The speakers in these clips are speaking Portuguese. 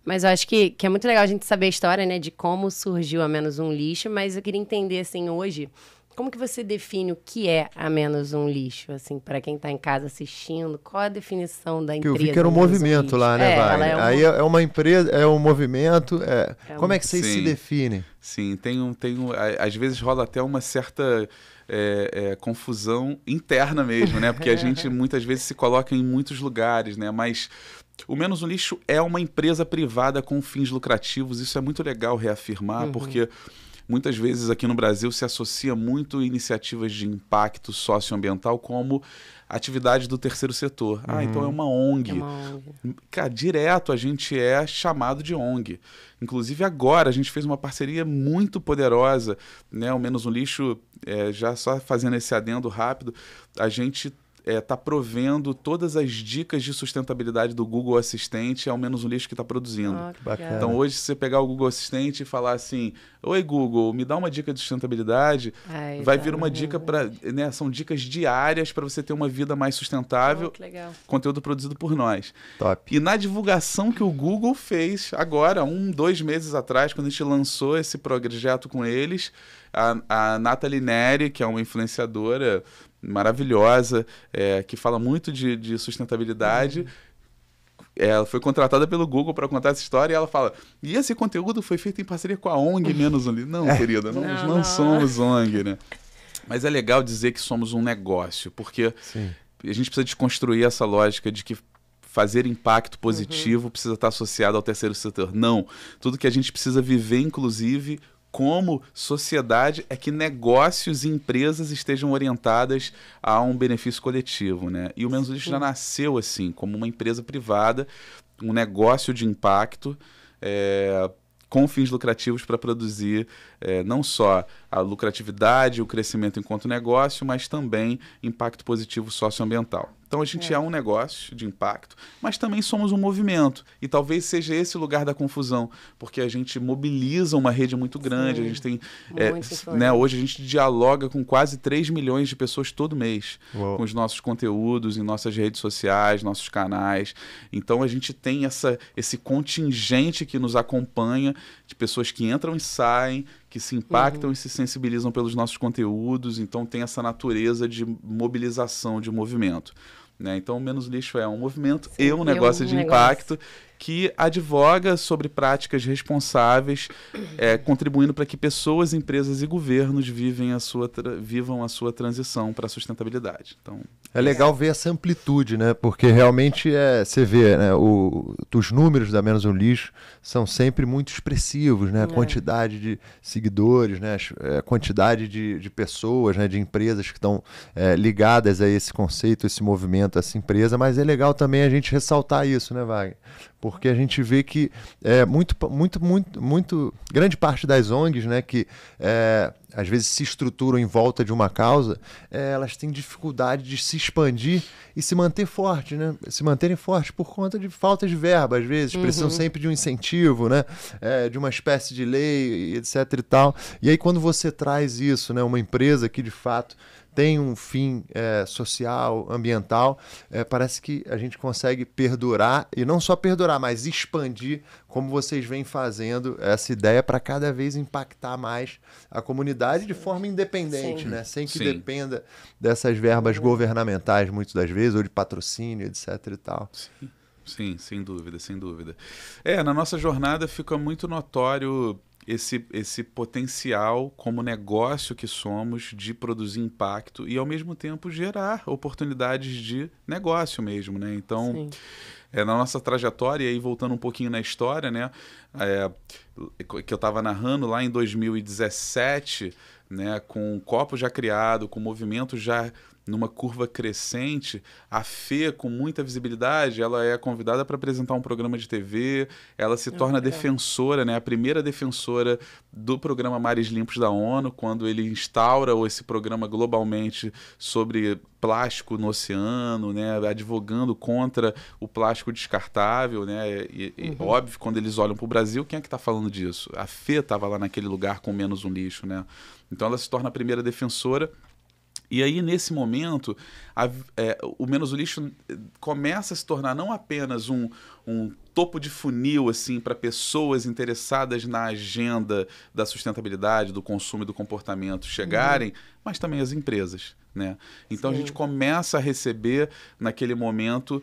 Mas eu acho que é muito legal a gente saber a história, né, de como surgiu a Menos um Lixo, mas eu queria entender, assim, hoje, como que você define o que é a Menos um Lixo, assim, para quem está em casa assistindo, qual é a definição da Que eu empresa vi que era um Menos um movimento Lixo? lá, né, Ela Wagner? é Aí é uma empresa, é um movimento. Como é que vocês se Sim. definem? Sim, às vezes rola até uma certa confusão interna mesmo, né? Porque a gente muitas vezes se coloca em muitos lugares, né? Mas o Menos um Lixo é uma empresa privada com fins lucrativos. Isso é muito legal reafirmar, porque muitas vezes aqui no Brasil se associa muito iniciativas de impacto socioambiental como atividade do terceiro setor. Ah, então é uma ONG. É uma ONG. Cara, direto a gente é chamado de ONG. Inclusive agora a gente fez uma parceria muito poderosa, né? O Menos um Lixo, já só fazendo esse adendo rápido, a gente está provendo todas as dicas de sustentabilidade do Google Assistente ao Menos um Lixo que está produzindo. Que Bacana. Então hoje, se você pegar o Google Assistente e falar assim, oi Google, me dá uma dica de sustentabilidade, vai vir uma dica para, né, são dicas diárias para você ter uma vida mais sustentável, que legal. conteúdo produzido por nós. Top. E na divulgação que o Google fez agora, 2 meses atrás, quando a gente lançou esse projeto com eles, a Nathalie Neri, que é uma influenciadora maravilhosa, que fala muito de sustentabilidade, ela foi contratada pelo Google para contar essa história e ela fala, e esse conteúdo foi feito em parceria com a ONG Menos um Lixo. Não, querida, nós não somos ONG, né? Mas é legal dizer que somos um negócio, porque a gente precisa desconstruir essa lógica de que fazer impacto positivo precisa estar associado ao terceiro setor. Não. Tudo que a gente precisa viver, inclusive, como sociedade, é que negócios e empresas estejam orientadas a um benefício coletivo, né? E o Menos um Lixo já nasceu assim, como uma empresa privada, um negócio de impacto, com fins lucrativos para produzir não só a lucratividade, o crescimento enquanto negócio, mas também impacto positivo socioambiental. Então a gente é um negócio de impacto, mas também somos um movimento. E talvez seja esse o lugar da confusão, porque a gente mobiliza uma rede muito grande, a gente tem. Hoje a gente dialoga com quase 3 milhões de pessoas todo mês, com os nossos conteúdos, em nossas redes sociais, nossos canais. Então a gente tem esse contingente que nos acompanha, de pessoas que entram e saem, que se impactam e se sensibilizam pelos nossos conteúdos. Então tem essa natureza de mobilização, de movimento. Né? Então, o Menos Lixo é um movimento e um negócio de impacto que advoga sobre práticas responsáveis, contribuindo para que pessoas, empresas e governos vivam a sua transição para a sustentabilidade. Então, é legal ver essa amplitude, né? Porque realmente você vê, né? Os números da Menos um Lixo são sempre muito expressivos, né? A quantidade de seguidores, né? A quantidade de pessoas, né? De empresas que estão ligadas a esse conceito, esse movimento, essa empresa. Mas é legal também a gente ressaltar isso, né, Wagner? Porque a gente vê que muito grande parte das ONGs, né, que às vezes se estruturam em volta de uma causa, elas têm dificuldade de se expandir e se manter forte, né? Se manterem fortes por conta de falta de verba, às vezes, precisam sempre de um incentivo, né? De uma espécie de lei, etc e tal. E aí quando você traz isso, né, uma empresa que de fato tem um fim social, ambiental, parece que a gente consegue perdurar, e não só perdurar, mas expandir, como vocês vêm fazendo essa ideia para cada vez impactar mais a comunidade de forma independente, né? Sem que dependa dessas verbas governamentais, muitas das vezes, ou de patrocínio, etc e tal. Sim, sem dúvida, sem dúvida. Na nossa jornada fica muito notório esse potencial como negócio que somos de produzir impacto e, ao mesmo tempo, gerar oportunidades de negócio mesmo, né? Então, na nossa trajetória, e aí voltando um pouquinho na história, né? Que eu estava narrando lá em 2017, né? Com o copo já criado, com o movimento já numa curva crescente, a Fê, com muita visibilidade, ela é convidada para apresentar um programa de TV, ela se torna defensora, né, a primeira defensora do programa Mares Limpos da ONU, quando ele instaura esse programa globalmente sobre plástico no oceano, né, advogando contra o plástico descartável, né, e óbvio, quando eles olham para o Brasil, quem é que está falando disso? A Fê estava lá naquele lugar com Menos um Lixo, né? Então ela se torna a primeira defensora. E aí, nesse momento, o Menos o Lixo começa a se tornar não apenas um topo de funil assim, para pessoas interessadas na agenda da sustentabilidade, do consumo e do comportamento chegarem, mas também as empresas. Né? Então, a gente começa a receber, naquele momento,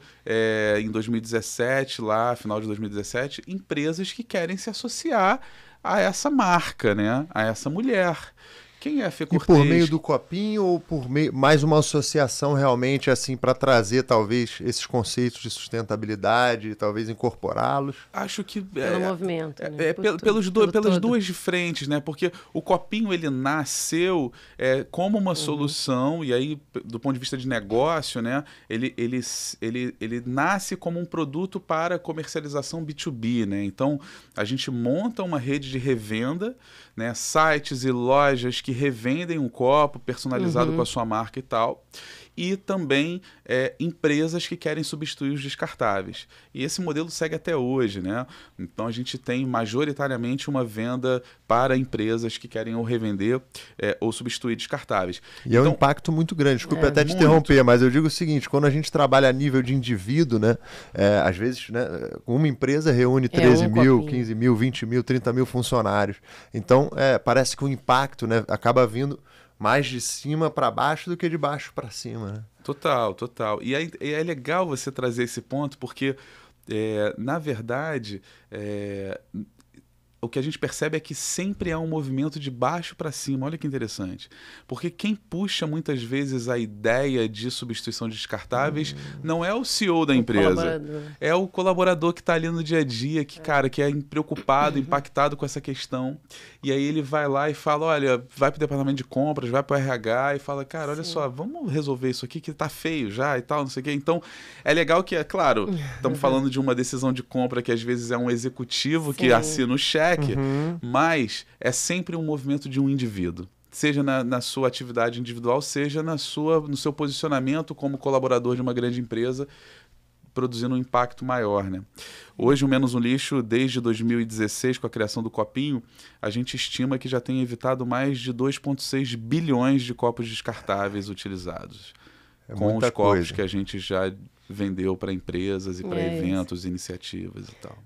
em 2017, lá, final de 2017, empresas que querem se associar a essa marca, né? A essa mulher. Quem é a Fê Cortez? E por meio do copinho ou por meio mais uma associação realmente assim para trazer talvez esses conceitos de sustentabilidade, talvez incorporá-los? Acho que pelo movimento, né? Pelas duas de frentes, né? Porque o copinho ele nasceu como uma solução e aí do ponto de vista de negócio, né? Ele nasce como um produto para comercialização B2B, né? Então a gente monta uma rede de revenda, né? Sites e lojas que revendem um copo personalizado com a sua marca e tal. E também empresas que querem substituir os descartáveis. E esse modelo segue até hoje, né? Então a gente tem majoritariamente uma venda para empresas que querem ou revender ou substituir descartáveis. E é um impacto muito grande. Desculpe até te interromper, mas eu digo o seguinte, quando a gente trabalha a nível de indivíduo, né? Às vezes, né, uma empresa reúne 13 mil, 15 mil, 20 mil, 30 mil funcionários. Então, parece que o impacto, né, acaba vindo mais de cima para baixo do que de baixo para cima, né? Total, total. E é legal você trazer esse ponto, porque, na verdade, o que a gente percebe é que sempre há um movimento de baixo para cima. Olha que interessante. Porque quem puxa muitas vezes a ideia de substituição de descartáveis não é o CEO da empresa. É o colaborador que está ali no dia a dia, que é preocupado, impactado com essa questão. E aí ele vai lá e fala, olha, vai para o departamento de compras, vai para o RH e fala, cara, olha só, vamos resolver isso aqui que tá feio já e tal, não sei o quê. Então, é legal que, claro, estamos falando de uma decisão de compra que às vezes é um executivo que assina o cheque, mas é sempre um movimento de um indivíduo. Seja na sua atividade individual, seja no seu posicionamento como colaborador de uma grande empresa, produzindo um impacto maior, né? Hoje, o Menos um Lixo, desde 2016, com a criação do Copinho, a gente estima que já tem evitado mais de 2,6 bilhões de copos descartáveis utilizados. Com os copos que a gente já vendeu para empresas e para eventos, iniciativas e tal.